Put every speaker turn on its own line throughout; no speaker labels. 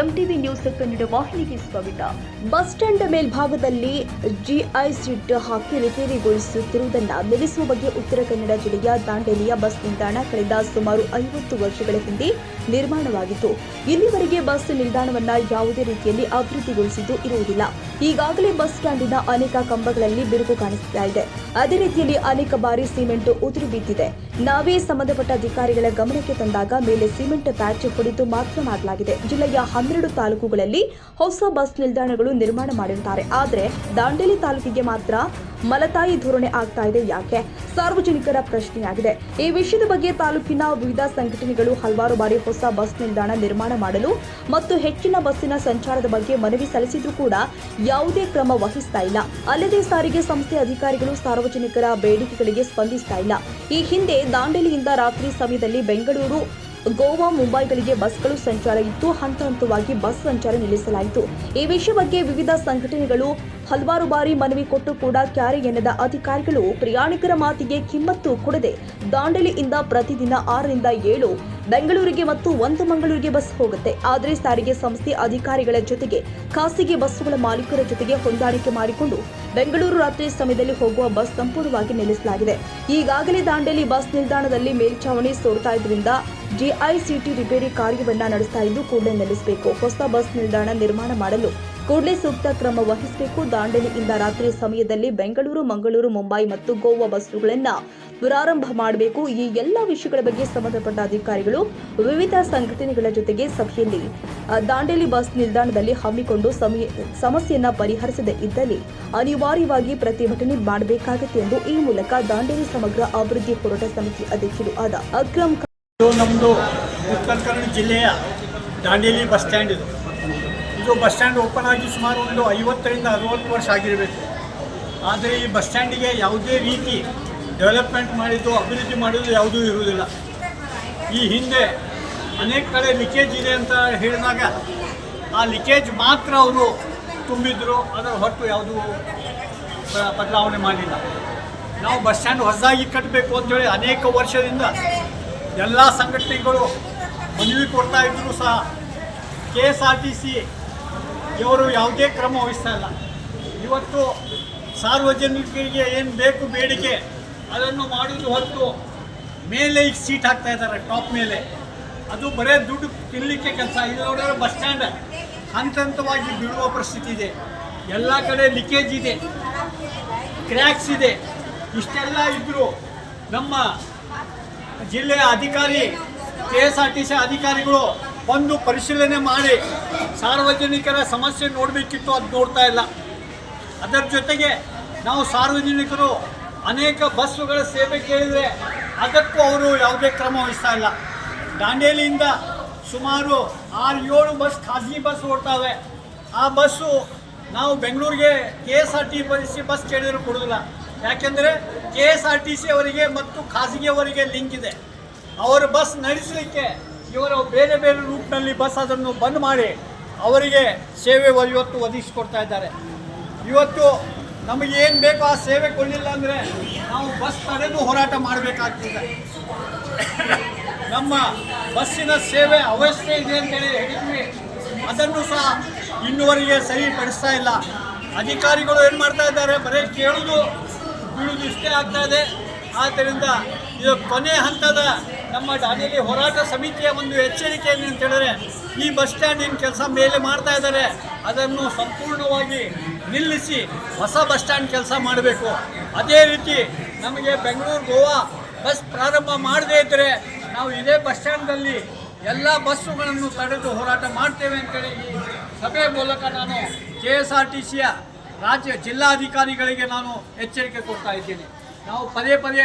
MTV news Kannada ವಾಹಿನಿಗೆ ಸ್ವಾಗತ. Bus stand ಮೇಲ್ಭಾಗದಲ್ಲಿ ಜಿಐ ಸಿಟ್ ಹಾಕಿ ರಿಪೇರಿಗೊಳಿಸುತ್ತಿರುವುದನ್ನು ನಿಲ್ಲಿಸುವ ಬಗ್ಗೆ ಉತ್ತರ ಕನ್ನಡ ಜಿಲ್ಲೆಯ ದಾಂಡೇಲಿಯ ಬಸ್ ನಿಲ್ದಾಣ ಕಳೆದ ಸುಮಾರು 50 ವರ್ಷಗಳ ಹಿಂದೆ ನಿರ್ಮಾಣವಾಗಿತ್ತು. ಇಲ್ಲಿವರೆಗೆ ಬಸ್ ನಿಲ್ದಾಣವನ್ನು ಯಾವುದೇ ರೀತಿಯಲ್ಲಿ ಅಭಿವೃದ್ಧಿಗೊಳಿಸಿದ್ದು ಇರುವುದಿಲ್ಲ. ಈಗಾಗಲೇ ಬಸ್ ಸ್ಟ್ಯಾಂಡಿನ ಅನೇಕ ಕಂಬಗಳಲ್ಲಿ ಬಿರುಕು ಕಾಣಿಸ್ತಾ ಇದೆ. ಅದೇ ರೀತಿಯಲ್ಲಿ ಅನೇಕ ಬಾರಿ ಸಿಮೆಂಟ್ ಉದುರು ಬಿದ್ದಿದೆ. ನಾವೇ ಸಂಬಂಧಪಟ್ಟ ಅಧಿಕಾರಿಗಳ ಗಮನಕ್ಕೆ ತಂದಾಗ ಮೇಲೆ ಸಿಮೆಂಟ್ ಪ್ಯಾಚ್ ಹೊಡೆದು ಮಾತ್ರ ಮಾಡಲಾಗಿದೆ. ಜಿಲ್ಲೆಯ 12 ತಾಲೂಕುಗಳಲ್ಲಿ ಹೊಸ ಬಸ್ ನಿಲ್ದಾಣಗಳು ನಿರ್ಮಾಣ ಮಾಡಿರುತ್ತಾರೆ. ಆದರೆ ದಾಂಡೇಲಿ ತಾಲೂಕಿಗೆ ಮಾತ್ರ ಮಲತಾಯಿ ಧೋರಣೆ ಆಗ್ತಾ ಇದೆ. ಯಾಕೆ? ಸಾರ್ವಜನಿಕರ ಪ್ರಶ್ನೆಯಾಗಿದೆ. ಈ ವಿಷಯದ ಬಗ್ಗೆ ತಾಲೂಕಿನ ವಿವಿಧ ಸಂಘಟನೆಗಳು ಹಲವಾರು ಬಾರಿ ಹೊಸ ಬಸ್ ನಿಲ್ದಾಣ ನಿರ್ಮಾಣ ಮಾಡಲು ಮತ್ತು ಹೆಚ್ಚಿನ ಬಸ್ಸಿನ ಸಂಚಾರದ ಬಗ್ಗೆ ಮನವಿ ಸಲ್ಲಿಸಿದ್ರೂ ಕೂಡ ಯಾವುದೇ ಕ್ರಮ ವಹಿಸ್ತಾ ಇಲ್ಲ. ಅಲ್ಲದೆ ಸಾರಿಗೆ ಸಂಸ್ಥೆ ಅಧಿಕಾರಿಗಳು ಸಾರ್ವಜನಿಕರ ಬೇಡಿಕೆಗಳಿಗೆ ಸ್ಪಂದಿಸ್ತಾ ಇಲ್ಲ. ಈ ಹಿಂದೆ ದಾಂಡೇಲಿಯಿಂದ ರಾತ್ರಿ ಸಮಯದಲ್ಲಿ ಬೆಂಗಳೂರು, ಗೋವಾ, ಮುಂಬೈಗಳಿಗೆ ಬಸ್ಗಳು ಸಂಚಾರ ಇತ್ತು. ಹಂತ ಹಂತವಾಗಿ ಬಸ್ ಸಂಚಾರ ನಿಲ್ಲಿಸಲಾಯಿತು. ಈ ವಿಷಯ ಬಗ್ಗೆ ವಿವಿಧ ಸಂಘಟನೆಗಳು ಹಲವಾರು ಬಾರಿ ಮನವಿ ಕೊಟ್ಟು ಕೂಡ ಕ್ಯಾರೆ ಎನ್ನದ ಅಧಿಕಾರಿಗಳು ಪ್ರಯಾಣಿಕರ ಮಾತಿಗೆ ಕಿಮ್ಮತ್ತು ಕೊಡದೆ ದಾಂಡೇಲಿಯಿಂದ ಪ್ರತಿದಿನ 6 ರಿಂದ 7 ಬೆಂಗಳೂರಿಗೆ ಮತ್ತು 1 ಮಂಗಳೂರಿಗೆ ಬಸ್ ಹೋಗುತ್ತೆ. ಆದರೆ ಸಾರಿಗೆ ಸಂಸ್ಥೆ ಅಧಿಕಾರಿಗಳ ಜೊತೆಗೆ ಖಾಸಗಿ ಬಸ್ಸುಗಳ ಮಾಲೀಕರ ಜೊತೆಗೆ ಹೊಂದಾಣಿಕೆ ಮಾಡಿಕೊಂಡು ಬೆಂಗಳೂರು ರಾತ್ರಿ ಸಮಯದಲ್ಲಿ ಹೋಗುವ ಬಸ್ ಸಂಪೂರ್ಣವಾಗಿ ನಿಲ್ಲಿಸಲಾಗಿದೆ. ಈಗಾಗಲೇ ದಾಂಡೇಲಿ ಬಸ್ ನಿಲ್ದಾಣದಲ್ಲಿ ಮೇಲ್ಛಾವಣಿ ಸೋರ್ತಾ ಇದ್ರಿಂದ ಜಿಐಸಿಟಿ ರಿಪೇರಿ ಕಾರ್ಯವನ್ನ ನಡೆಸ್ತಾ ಇದ್ದು ಕೂಡಲೇ ನಿಲ್ಲಿಸಬೇಕು. ಹೊಸ ಬಸ್ ನಿಲ್ದಾಣ ನಿರ್ಮಾಣ ಮಾಡಲು ಕೂಡಲೇ ಸೂಕ್ತ ಕ್ರಮ ವಹಿಸಬೇಕು. ದಾಂಡೇಲಿಯಿಂದ ರಾತ್ರಿ ಸಮಯದಲ್ಲಿ ಬೆಂಗಳೂರು, ಮಂಗಳೂರು, ಮುಂಬೈ ಮತ್ತು ಗೋವಾ ಬಸ್ಸುಗಳನ್ನು ಪ್ರಾರಂಭ ಮಾಡಬೇಕು. ಈ ಎಲ್ಲ ವಿಷಯಗಳ ಬಗ್ಗೆ ಸಂಬಂಧಪಟ್ಟ ಅಧಿಕಾರಿಗಳು ವಿವಿಧ ಸಂಘಟನೆಗಳ ಜೊತೆಗೆ ಸಭೆಯಲ್ಲಿ ದಾಂಡೇಲಿ ಬಸ್ ನಿಲ್ದಾಣದಲ್ಲಿ ಹಮ್ಮಿಕೊಂಡು ಸಮಸ್ಯೆಯನ್ನ ಪರಿಹರಿಸದೇ ಇದ್ದಲ್ಲಿ ಅನಿವಾರ್ಯವಾಗಿ ಪ್ರತಿಭಟನೆ ಮಾಡಬೇಕಾಗುತ್ತೆ ಎಂದು ಈ ಮೂಲಕ ದಾಂಡೇಲಿ ಸಮಗ್ರ ಅಭಿವೃದ್ಧಿ ಹೋರಾಟ ಸಮಿತಿ ಅಧ್ಯಕ್ಷರು ಆದ ಅಕ್ರಮ್
ನಮ್ಮದು ಉತ್ತರ ಕನ್ನಡ ಜಿಲ್ಲೆಯ ದಾಂಡೇಲಿ ಬಸ್ ಸ್ಟ್ಯಾಂಡ್ ಇದು ಬಸ್ ಸ್ಟ್ಯಾಂಡ್ ಓಪನ್ ಆಗಿ ಸುಮಾರು ಒಂದು 50 ರಿಂದ 60 ವರ್ಷ ಆಗಿರಬೇಕು. ಆದರೆ ಈ ಬಸ್ ಸ್ಟ್ಯಾಂಡಿಗೆ ಯಾವುದೇ ರೀತಿ ಡೆವಲಪ್ಮೆಂಟ್ ಮಾಡಿದ್ದು, ಅಭಿವೃದ್ಧಿ ಮಾಡೋದು ಯಾವುದೂ ಇರುವುದಿಲ್ಲ. ಈ ಹಿಂದೆ ಅನೇಕ ಕಡೆ ಲೀಕೇಜ್ ಇದೆ ಅಂತ ಹೇಳಿದಾಗ ಆ ಲೀಕೇಜ್ ಮಾತ್ರ ಅವರು ತುಂಬಿದ್ರು, ಅದರ ಹೊರತು ಯಾವುದೂ ಬದಲಾವಣೆ ಮಾಡಲಿಲ್ಲ. ನಾವು ಬಸ್ ಸ್ಟ್ಯಾಂಡ್ ಹೊಸದಾಗಿ ಕಟ್ಟಬೇಕು ಅಂತೇಳಿ ಅನೇಕ ವರ್ಷದಿಂದ ಎಲ್ಲ ಸಂಘಟನೆಗಳು ಮನವಿ ಕೊಡ್ತಾ ಇದ್ದರೂ ಸಹ KSRTC ಇವರು ಯಾವುದೇ ಕ್ರಮ ವಹಿಸ್ತಾ ಇಲ್ಲ. ಇವತ್ತು ಸಾರ್ವಜನಿಕರಿಗೆ ಏನು ಬೇಕು ಬೇಡಿಕೆ ಅದನ್ನು ಮಾಡೋದು ಹೊರತು ಮೇಲೆ ಈಗ ಸೀಟ್ ಹಾಕ್ತಾ ಇದ್ದಾರೆ ಟಾಪ್ ಮೇಲೆ, ಅದು ಬರೇ ದುಡ್ಡು ತಿನ್ನಲಿಕ್ಕೆ ಕೆಲಸ. ಇಲ್ಲಿ ನೋಡಿದ್ರೆ ಬಸ್ ಸ್ಟ್ಯಾಂಡ್ ಹಂತ ಹಂತವಾಗಿ ಬೀಳುವ ಪರಿಸ್ಥಿತಿ ಇದೆ. ಎಲ್ಲ ಕಡೆ ಲೀಕೇಜ್ ಇದೆ, ಕ್ರ್ಯಾಕ್ಸ್ ಇದೆ. ಇಷ್ಟೆಲ್ಲ ಇದ್ದರೂ ನಮ್ಮ ಜಿಲ್ಲೆಯ ಅಧಿಕಾರಿ KSRTC ಅಧಿಕಾರಿಗಳು ಒಂದು ಪರಿಶೀಲನೆ ಮಾಡಿ ಸಾರ್ವಜನಿಕರ ಸಮಸ್ಯೆ ನೋಡಬೇಕಿತ್ತು, ಅದು ನೋಡ್ತಾ ಇಲ್ಲ. ಅದರ ಜೊತೆಗೆ ನಾವು ಸಾರ್ವಜನಿಕರು ಅನೇಕ ಬಸ್ಸುಗಳ ಸೇವೆ ಕೇಳಿದರೆ ಅದಕ್ಕೂ ಅವರು ಯಾವುದೇ ಕ್ರಮ ವಹಿಸ್ತಾ ಇಲ್ಲ. ದಾಂಡೇಲಿಯಿಂದ ಸುಮಾರು 6-7 ಬಸ್ ಖಾಸಗಿ ಬಸ್ ಓಡ್ತಾವೆ. ಆ ಬಸ್ಸು ನಾವು ಬೆಂಗಳೂರಿಗೆ KSRTC ಬಸ್ ಕೇಳಿದರೂ ಕೊಡೋದಿಲ್ಲ. ಯಾಕೆಂದರೆ KSRTC ಅವರಿಗೆ ಮತ್ತು ಖಾಸಗಿಯವರಿಗೆ ಲಿಂಕ್ ಇದೆ. ಅವರ ಬಸ್ ನಡೆಸಲಿಕ್ಕೆ ಇವರು ಬೇರೆ ಬೇರೆ ರೂಟ್ನಲ್ಲಿ ಬಸ್ ಅದನ್ನು ಬಂದ್ ಮಾಡಿ ಅವರಿಗೆ ಸೇವೆ ಇವತ್ತು ಒದಗಿಸಿಕೊಡ್ತಾ ಇದ್ದಾರೆ. ಇವತ್ತು ನಮಗೇನು ಬೇಕೋ ಆ ಸೇವೆ ಕೊಡಲಿಲ್ಲ ಅಂದರೆ ನಾವು ಬಸ್ ತಡೆದು ಹೋರಾಟ ಮಾಡಬೇಕಾಗ್ತದೆ. ನಮ್ಮ ಬಸ್ಸಿನ ಸೇವೆ ಅವಶ್ಯ ಇದೆ ಅಂತೇಳಿ ಹೇಳಿದ್ವಿ, ಅದನ್ನು ಸಹ ಇನ್ನುವರೆಗೆ ಸರಿಪಡಿಸ್ತಾ ಇಲ್ಲ. ಅಧಿಕಾರಿಗಳು ಏನು ಮಾಡ್ತಾ ಇದ್ದಾರೆ, ಬರೀ ಕೇಳೋದು ಬೀಳೋದು ಇಷ್ಟೇ ಆಗ್ತಾ ಇದೆ. ಆದ್ದರಿಂದ ಇದು ಕೊನೆ ಹಂತದ ನಮ್ಮ ದಾಂಡೇಲಿ ಹೋರಾಟ ಸಮಿತಿಯ ಒಂದು ಎಚ್ಚರಿಕೆ ಏನು ಅಂತ ಹೇಳಿದ್ರೆ, ಈ ಬಸ್ ಸ್ಟ್ಯಾಂಡಿನ ಕೆಲಸ ಮೇಲೆ ಮಾಡ್ತಾ ಇದ್ದಾರೆ, ಅದನ್ನು ಸಂಪೂರ್ಣವಾಗಿ ನಿಲ್ಲಿಸಿ ಹೊಸ ಬಸ್ ಸ್ಟ್ಯಾಂಡ್ ಕೆಲಸ ಮಾಡಬೇಕು. ಅದೇ ರೀತಿ ನಮಗೆ ಬೆಂಗಳೂರು, ಗೋವಾ ಬಸ್ ಪ್ರಾರಂಭ ಮಾಡದೇ ಇದ್ದರೆ ನಾವು ಇದೇ ಬಸ್ ಸ್ಟ್ಯಾಂಡ್ನಲ್ಲಿ ಎಲ್ಲ ಬಸ್ಸುಗಳನ್ನು ತಡೆದು ಹೋರಾಟ ಮಾಡ್ತೇವೆ ಅಂತೇಳಿ ಈ ಸಭೆ ಮೂಲಕ ನಾನು KSRTCಯ ರಾಜ್ಯ ಜಿಲ್ಲಾಧಿಕಾರಿಗಳಿಗೆ ನಾನು ಎಚ್ಚರಿಕೆ ಕೊಡ್ತಾ ಇದ್ದೇನೆ. ನಾವು ಪದೇ ಪದೇ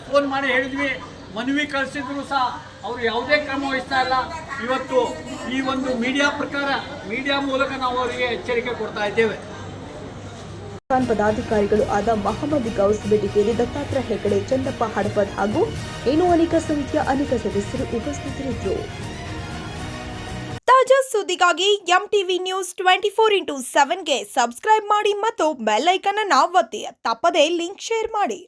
ಫೋನ್ ಮಾಡಿ ಹೇಳಿದ್ವಿ, ಮನವಿ ಕಳಿಸಿದ್ರು ಸಹ ಅವರು ಯಾವುದೇ ಕ್ರಮ ವಹಿಸ್ತಾ ಇಲ್ಲ. ಇವತ್ತು ಈ ಒಂದು ಮೀಡಿಯಾ ಮೂಲಕ ನಾವು ಅವರಿಗೆ ಎಚ್ಚರಿಕೆ ಕೊಡ್ತಾ ಇದ್ದೇವೆ.
ಪದಾಧಿಕಾರಿಗಳು ಆದ ಮಹಮ್ಮದ್ ಗೌಸ್ ಬೆಡಿಗೇರಿ, ದತ್ತಾತ್ರೇಯ ಹೆಗಡೆ, ಚಂದಪ್ಪ ಹಡಪದ್ ಹಾಗೂ ಇನ್ನೂ ಅನೇಕ ಸಂಖ್ಯೆಯ ಅನೇಕ ಸದಸ್ಯರು ಉಪಸ್ಥಿತರಿದ್ದರು. ತಾಜಾ ಸುದ್ದಿಗಾಗಿ ಎಂಟಿವಿ ನ್ಯೂಸ್ 24x7ಗೆ ಸಬ್ಸ್ಕ್ರೈಬ್ ಮಾಡಿ ಮತ್ತು ಬೆಲ್ ಐಕಾನ್ ಅನ್ನು ಒತ್ತಿ. ತಪ್ಪದೇ ಲಿಂಕ್ ಶೇರ್ ಮಾಡಿ.